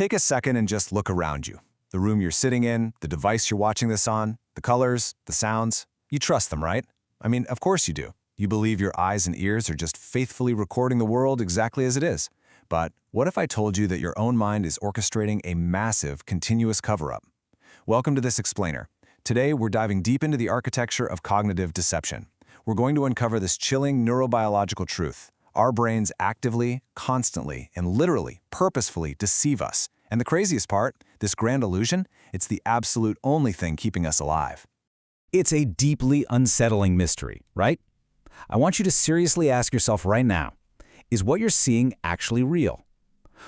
Take a second and just look around you. The room you're sitting in, the device you're watching this on, the colors, the sounds. You trust them, right? I mean, of course you do. You believe your eyes and ears are just faithfully recording the world exactly as it is. But what if I told you that your own mind is orchestrating a massive, continuous cover-up? Welcome to this explainer. Today, we're diving deep into the architecture of cognitive deception. We're going to uncover this chilling neurobiological truth. Our brains actively, constantly, and literally, purposefully deceive us. And the craziest part, this grand illusion, it's the absolute only thing keeping us alive. It's a deeply unsettling mystery, right? I want you to seriously ask yourself right now, is what you're seeing actually real?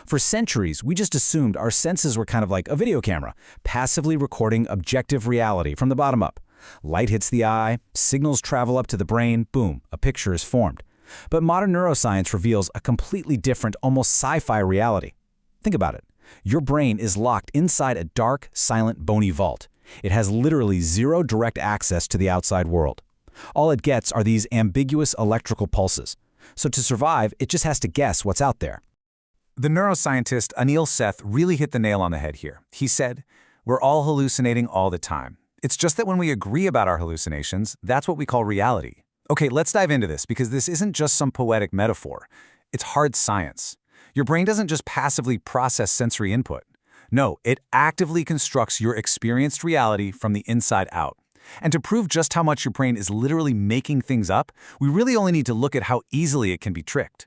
For centuries, we just assumed our senses were kind of like a video camera, passively recording objective reality from the bottom up. Light hits the eye, signals travel up to the brain, boom, a picture is formed. But modern neuroscience reveals a completely different, almost sci-fi reality. Think about it. Your brain is locked inside a dark, silent, bony vault. It has literally zero direct access to the outside world. All it gets are these ambiguous electrical pulses. So to survive, it just has to guess what's out there. The neuroscientist Anil Seth really hit the nail on the head here. He said, "We're all hallucinating all the time. It's just that when we agree about our hallucinations, that's what we call reality." Okay, let's dive into this because this isn't just some poetic metaphor. It's hard science. Your brain doesn't just passively process sensory input. No, it actively constructs your experienced reality from the inside out. And to prove just how much your brain is literally making things up, we really only need to look at how easily it can be tricked.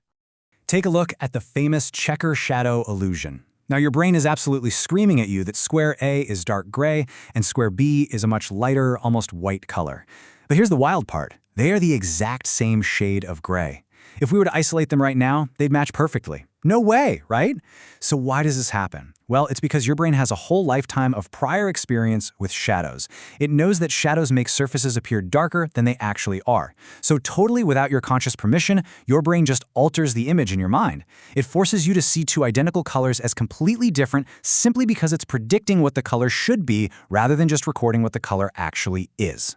Take a look at the famous checker-shadow illusion. Now, your brain is absolutely screaming at you that square A is dark gray and square B is a much lighter, almost white color. But here's the wild part. They are the exact same shade of gray. If we were to isolate them right now, they'd match perfectly. No way, right? So why does this happen? Well, it's because your brain has a whole lifetime of prior experience with shadows. It knows that shadows make surfaces appear darker than they actually are. So totally without your conscious permission, your brain just alters the image in your mind. It forces you to see two identical colors as completely different simply because it's predicting what the color should be rather than just recording what the color actually is.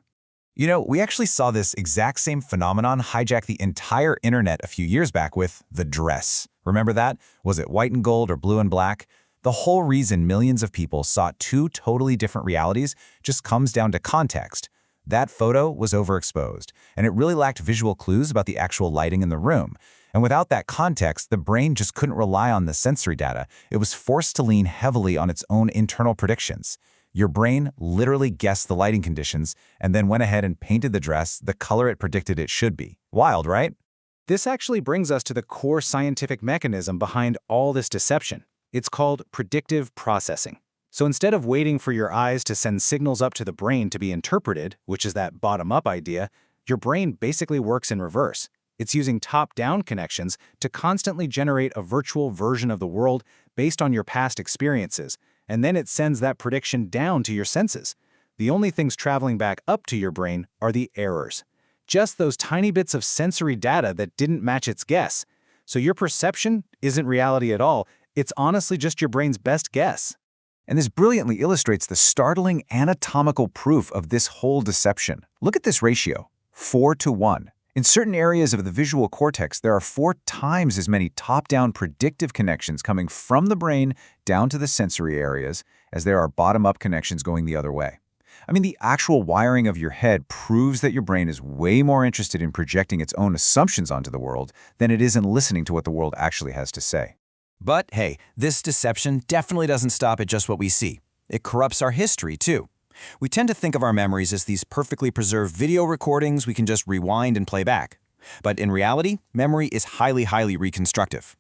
You know, we actually saw this exact same phenomenon hijack the entire internet a few years back with The Dress. Remember that? Was it white and gold or blue and black? The whole reason millions of people sought two totally different realities just comes down to context. That photo was overexposed, and it really lacked visual clues about the actual lighting in the room. And without that context, the brain just couldn't rely on the sensory data. It was forced to lean heavily on its own internal predictions. Your brain literally guessed the lighting conditions and then went ahead and painted the dress the color it predicted it should be. Wild, right? This actually brings us to the core scientific mechanism behind all this deception. It's called predictive processing. So instead of waiting for your eyes to send signals up to the brain to be interpreted, which is that bottom-up idea, your brain basically works in reverse. It's using top-down connections to constantly generate a virtual version of the world based on your past experiences, and then it sends that prediction down to your senses. The only things traveling back up to your brain are the errors. Just those tiny bits of sensory data that didn't match its guess. So your perception isn't reality at all. It's honestly just your brain's best guess. And this brilliantly illustrates the startling anatomical proof of this whole deception. Look at this ratio, 4:1. In certain areas of the visual cortex, there are 4 times as many top-down predictive connections coming from the brain down to the sensory areas as there are bottom-up connections going the other way. I mean, the actual wiring of your head proves that your brain is way more interested in projecting its own assumptions onto the world than it is in listening to what the world actually has to say. But hey, this deception definitely doesn't stop at just what we see. It corrupts our history, too. We tend to think of our memories as these perfectly preserved video recordings we can just rewind and play back. But in reality, memory is highly reconstructive.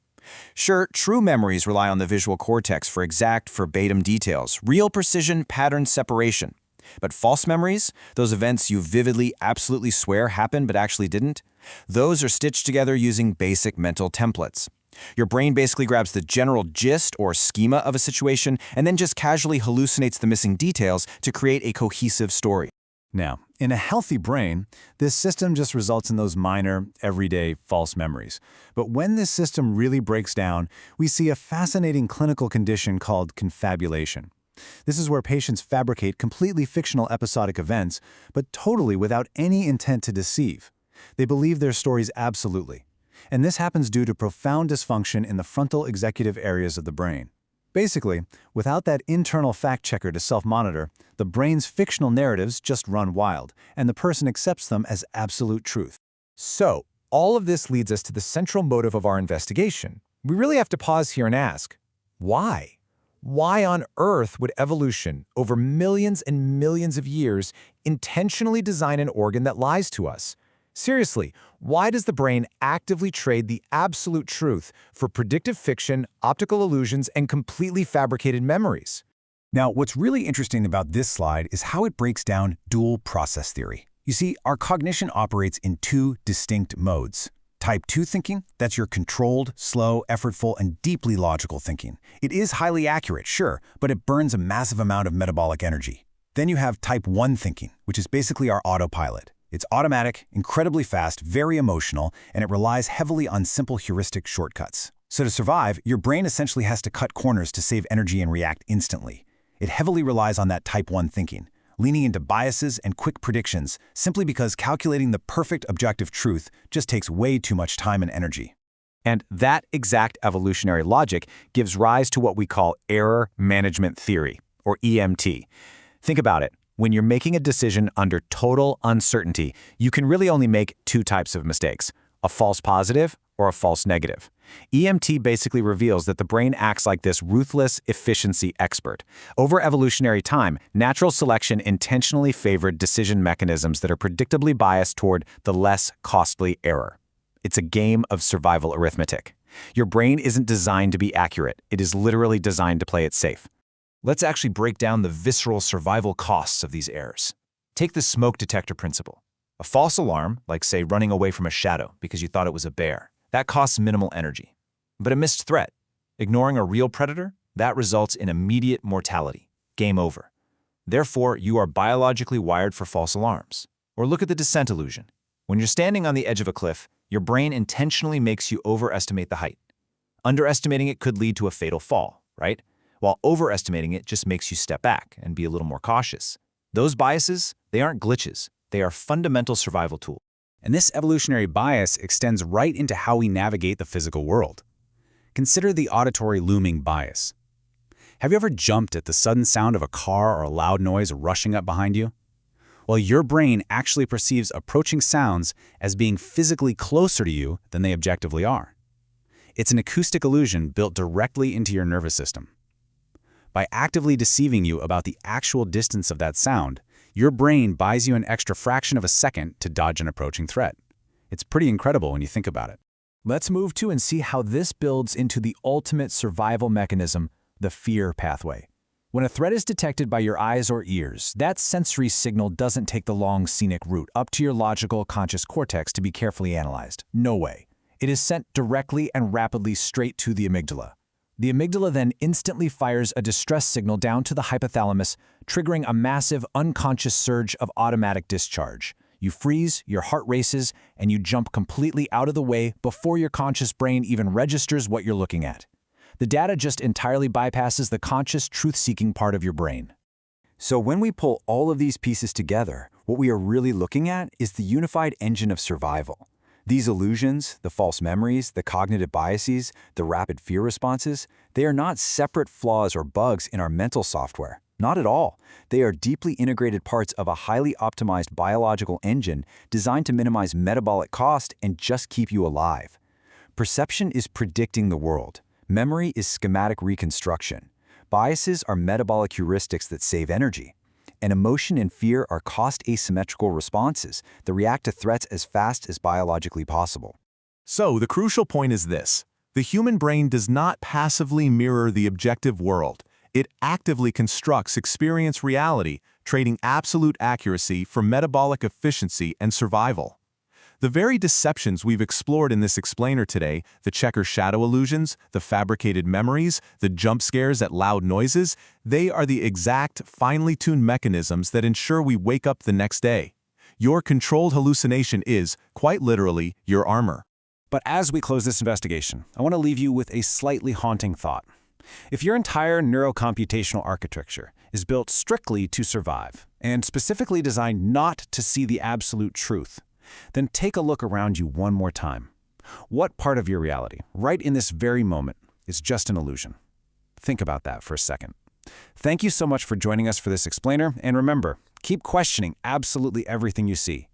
Sure, true memories rely on the visual cortex for exact, verbatim details, real precision, pattern separation. But false memories, those events you vividly, absolutely swear happened but actually didn't, those are stitched together using basic mental templates. Your brain basically grabs the general gist or schema of a situation and then just casually hallucinates the missing details to create a cohesive story. Now, in a healthy brain, this system just results in those minor, everyday false memories. But when this system really breaks down, we see a fascinating clinical condition called confabulation. This is where patients fabricate completely fictional episodic events, but totally without any intent to deceive. They believe their stories absolutely. And this happens due to profound dysfunction in the frontal executive areas of the brain. Basically, without that internal fact-checker to self-monitor, the brain's fictional narratives just run wild, and the person accepts them as absolute truth. So, all of this leads us to the central motive of our investigation. We really have to pause here and ask, why? Why on earth would evolution, over millions and millions of years, intentionally design an organ that lies to us? Seriously, why does the brain actively trade the absolute truth for predictive fiction, optical illusions, and completely fabricated memories? Now, what's really interesting about this slide is how it breaks down dual process theory. You see, our cognition operates in two distinct modes. Type 2 thinking, that's your controlled, slow, effortful, and deeply logical thinking. It is highly accurate, sure, but it burns a massive amount of metabolic energy. Then you have Type 1 thinking, which is basically our autopilot. It's automatic, incredibly fast, very emotional, and it relies heavily on simple heuristic shortcuts. So to survive, your brain essentially has to cut corners to save energy and react instantly. It heavily relies on that Type 1 thinking, leaning into biases and quick predictions simply because calculating the perfect objective truth just takes way too much time and energy. And that exact evolutionary logic gives rise to what we call error management theory, or EMT. Think about it. When you're making a decision under total uncertainty, you can really only make two types of mistakes, a false positive or a false negative. EMT basically reveals that the brain acts like this ruthless efficiency expert. Over evolutionary time, natural selection intentionally favored decision mechanisms that are predictably biased toward the less costly error. It's a game of survival arithmetic. Your brain isn't designed to be accurate. It is literally designed to play it safe. Let's actually break down the visceral survival costs of these errors. Take the smoke detector principle. A false alarm, like say running away from a shadow because you thought it was a bear, that costs minimal energy. But a missed threat, ignoring a real predator, that results in immediate mortality. Game over. Therefore, you are biologically wired for false alarms. Or look at the descent illusion. When you're standing on the edge of a cliff, your brain intentionally makes you overestimate the height. Underestimating it could lead to a fatal fall, right? While overestimating it just makes you step back and be a little more cautious. Those biases, they aren't glitches. They are fundamental survival tools. And this evolutionary bias extends right into how we navigate the physical world. Consider the auditory looming bias. Have you ever jumped at the sudden sound of a car or a loud noise rushing up behind you? Well, your brain actually perceives approaching sounds as being physically closer to you than they objectively are. It's an acoustic illusion built directly into your nervous system. By actively deceiving you about the actual distance of that sound, your brain buys you an extra fraction of a second to dodge an approaching threat. It's pretty incredible when you think about it. Let's move to and see how this builds into the ultimate survival mechanism, the fear pathway. When a threat is detected by your eyes or ears, that sensory signal doesn't take the long scenic route up to your logical conscious cortex to be carefully analyzed. No way. It is sent directly and rapidly straight to the amygdala. The amygdala then instantly fires a distress signal down to the hypothalamus, triggering a massive unconscious surge of automatic discharge. You freeze, your heart races, and you jump completely out of the way before your conscious brain even registers what you're looking at. The data just entirely bypasses the conscious truth-seeking part of your brain. So when we pull all of these pieces together, what we are really looking at is the unified engine of survival. These illusions, the false memories, the cognitive biases, the rapid fear responses, they are not separate flaws or bugs in our mental software. Not at all. They are deeply integrated parts of a highly optimized biological engine designed to minimize metabolic cost and just keep you alive. Perception is predicting the world. Memory is schematic reconstruction. Biases are metabolic heuristics that save energy. And emotion and fear are cost asymmetrical responses that react to threats as fast as biologically possible. So the crucial point is this. The human brain does not passively mirror the objective world. It actively constructs experience reality, trading absolute accuracy for metabolic efficiency and survival. The very deceptions we've explored in this explainer today, the checker shadow illusions, the fabricated memories, the jump scares at loud noises, they are the exact, finely tuned mechanisms that ensure we wake up the next day. Your controlled hallucination is, quite literally, your armor. But as we close this investigation, I want to leave you with a slightly haunting thought. If your entire neurocomputational architecture is built strictly to survive, and specifically designed not to see the absolute truth, then take a look around you one more time. What part of your reality, right in this very moment, is just an illusion? Think about that for a second. Thank you so much for joining us for this explainer, and remember, keep questioning absolutely everything you see.